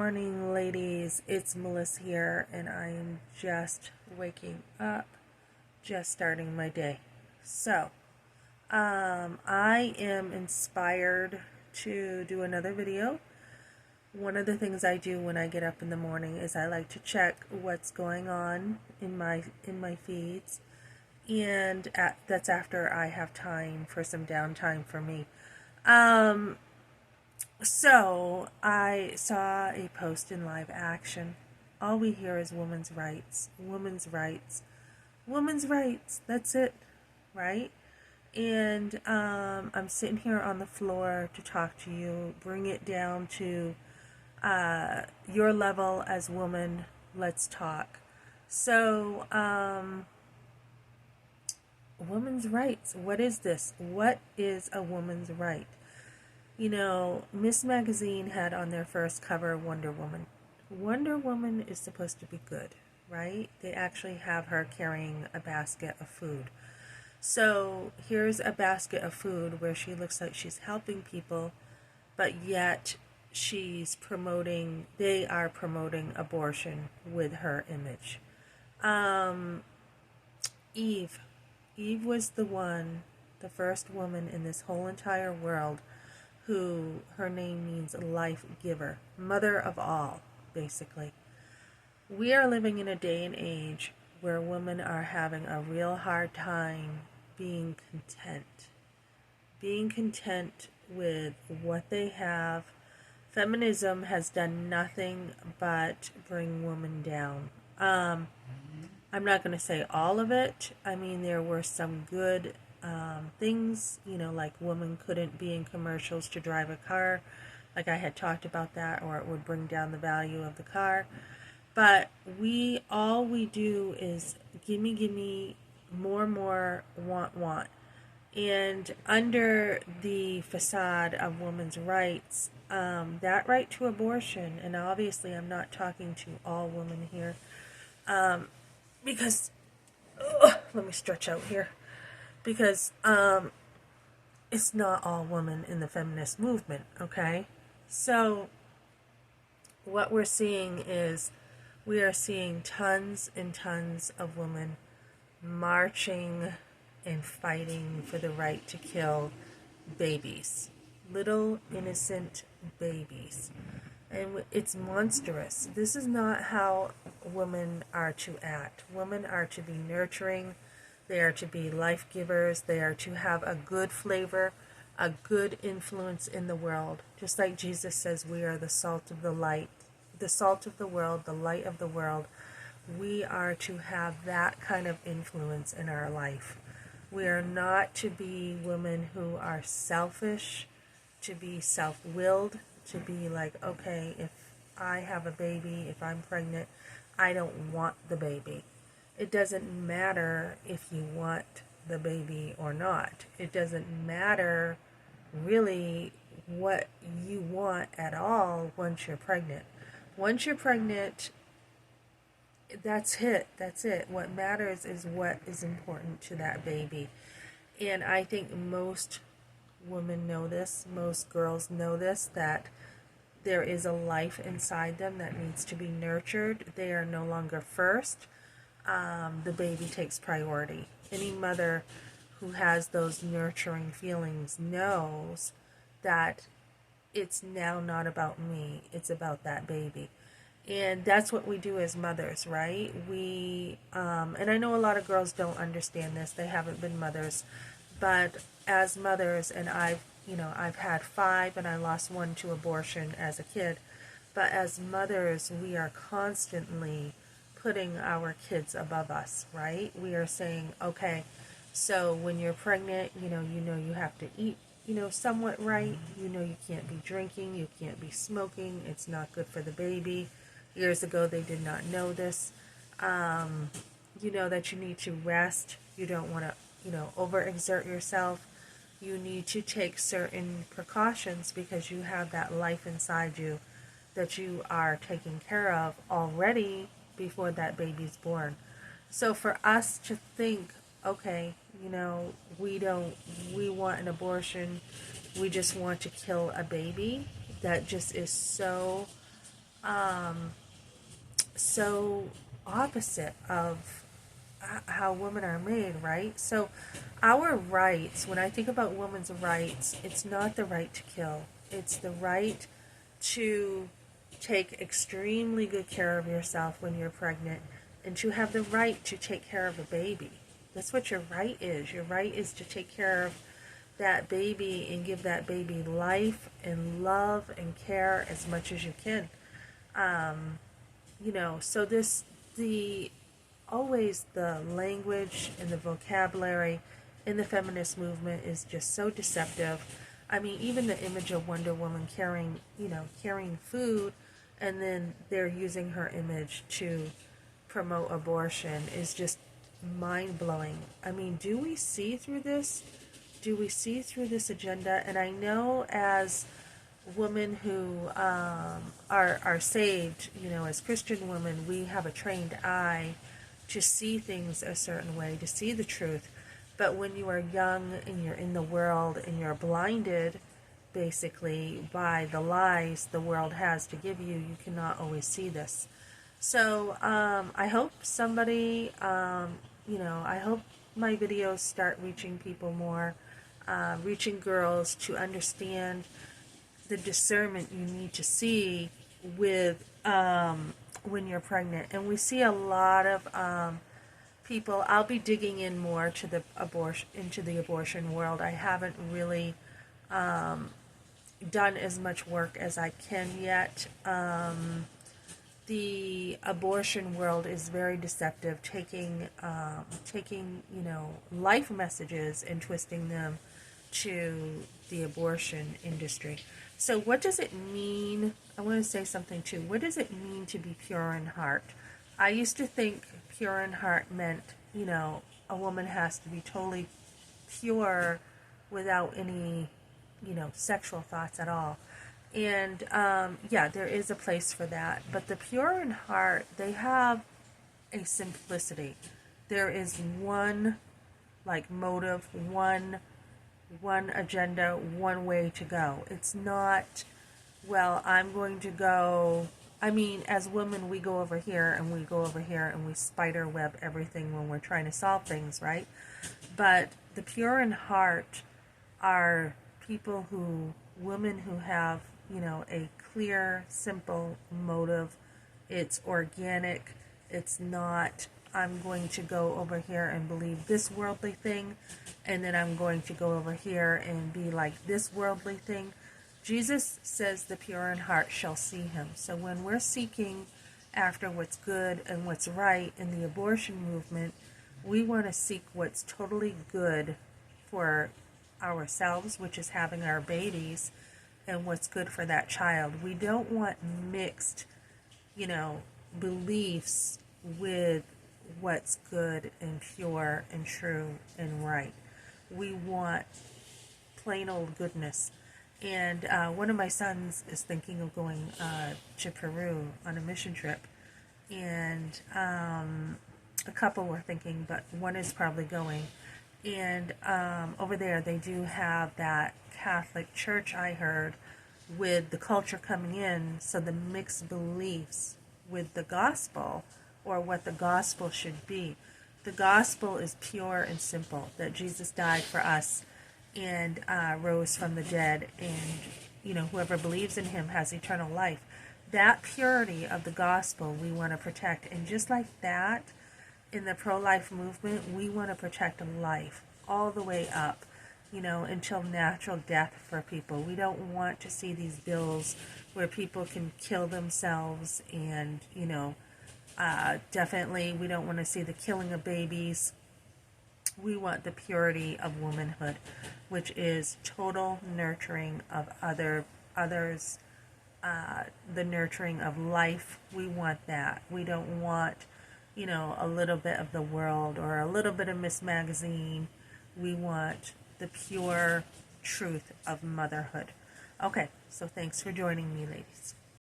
morning, ladies. It's Melissa here, and I am just waking up, just starting my day. So, I am inspired to do another video. One of the things I do when I get up in the morning is I like to check what's going on in my feeds, and that's after I have time for some downtime for me. So I saw a post in Live Action. All we hear is women's rights, women's rights, women's rights. That's it, right? And I'm sitting here on the floor to talk to you, bring it down to your level as woman. Let's talk. So, women's rights. What is this? What is a woman's right? You know, Miss Magazine had on their first cover Wonder Woman. Wonder Woman is supposed to be good, right? They actually have her carrying a basket of food. So here's a basket of food where she looks like she's helping people, but yet they are promoting abortion with her image. Eve was the first woman in this whole entire world who her name means life giver, mother of all, basically. We are living in a day and age where women are having a real hard time being content with what they have. Feminism has done nothing but bring women down. I'm not going to say all of it. I mean, there were some good things, like women couldn't be in commercials to drive a car, like I had talked about that, or it would bring down the value of the car. But all we do is gimme, more, want. And under the facade of women's rights, that right to abortion, and obviously I'm not talking to all women here, because, let me stretch out here, because it's not all women in the feminist movement, okay? So what we're seeing is we are seeing tons and tons of women marching and fighting for the right to kill babies, little innocent babies. And it's monstrous. This is not how women are to act. Women are to be nurturing. They are to be life givers. They are to have a good flavor, a good influence in the world. Just like Jesus says, we are the salt of the light, the salt of the world, the light of the world. We are to have that kind of influence in our life. We are not to be women who are selfish, to be self-willed, to be like, okay, if I have a baby, if I'm pregnant, I don't want the baby. It doesn't matter if you want the baby or not. It doesn't matter really what you want at all once you're pregnant. Once you're pregnant, that's it. What matters is what is important to that baby. And I think most women know this, most girls know this, that there is a life inside them that needs to be nurtured. They are no longer first. The baby takes priority. Any mother who has those nurturing feelings knows that it's now not about me, it's about that baby. And that's what we do as mothers, right? And I know a lot of girls don't understand this. They haven't been mothers. But as mothers, and I've had 5 and I lost 1 to abortion as a kid. But as mothers, we are constantly putting our kids above us, right? We are saying, okay, so when you're pregnant, you have to eat, somewhat right. You can't be drinking, you can't be smoking. It's not good for the baby. Years ago, they did not know this. That you need to rest. You don't want to, overexert yourself. You need to take certain precautions because you have that life inside you that you are taking care of already before that baby's born. So for us to think, okay, we want an abortion, we just want to kill a baby, that just is so so opposite of how women are made, right? So, our rights, when I think about women's rights, it's not the right to kill, it's the right to take extremely good care of yourself when you're pregnant and to have the right to take care of a baby. That's what your right is. Your right is to take care of that baby and give that baby life and love and care as much as you can. So the always the language and the vocabulary in the feminist movement is just so deceptive. I mean, even the image of Wonder Woman carrying food, and then they're using her image to promote abortion is just mind blowing. I mean, do we see through this? Do we see through this agenda? And I know as women who are saved, as Christian women, we have a trained eye to see things a certain way, to see the truth. But when you are young and you're in the world and you're blinded, basically, by the lies the world has to give you, you cannot always see this. So I hope somebody, I hope my videos start reaching people more, reaching girls to understand the discernment you need to see with when you're pregnant. And we see a lot of people. I'll be digging in more to the abortion world. I haven't really done as much work as I can yet. The abortion world is very deceptive, taking life messages and twisting them to the abortion industry. So what does it mean? I want to say something too. What does it mean to be pure in heart? I used to think pure in heart meant, a woman has to be totally pure without any, sexual thoughts at all. And yeah, there is a place for that. But the pure in heart, they have a simplicity. There is one motive, one agenda, one way to go. It's not, well, I'm going to go. I mean, as women, we go over here and we go over here and we spider web everything when we're trying to solve things, right? But the pure in heart are women who have, a clear, simple motive. It's organic. It's not, I'm going to go over here and believe this worldly thing, and then I'm going to go over here and be like this worldly thing. Jesus says the pure in heart shall see him. So when we're seeking after what's good and what's right in the abortion movement, we want to seek what's totally good for ourselves, which is having our babies, and what's good for that child. We don't want mixed, beliefs with what's good and pure and true and right. We want plain old goodness. And one of my sons is thinking of going to Peru on a mission trip. And a couple were thinking, but one is probably going. And over there, they do have that Catholic church, I heard, with the culture coming in. So the mixed beliefs with the gospel, or what the gospel should be. The gospel is pure and simple, that Jesus died for us and rose from the dead, and whoever believes in him has eternal life. That purity of the gospel we want to protect. And just like that, in the pro-life movement, we want to protect life all the way up, until natural death for people. We don't want to see these bills where people can kill themselves, and definitely we don't want to see the killing of babies. We want the purity of womanhood, which is total nurturing of others, the nurturing of life. We want that. We don't want, a little bit of the world or a little bit of Miss Magazine. We want the pure truth of motherhood. Okay, so thanks for joining me, ladies.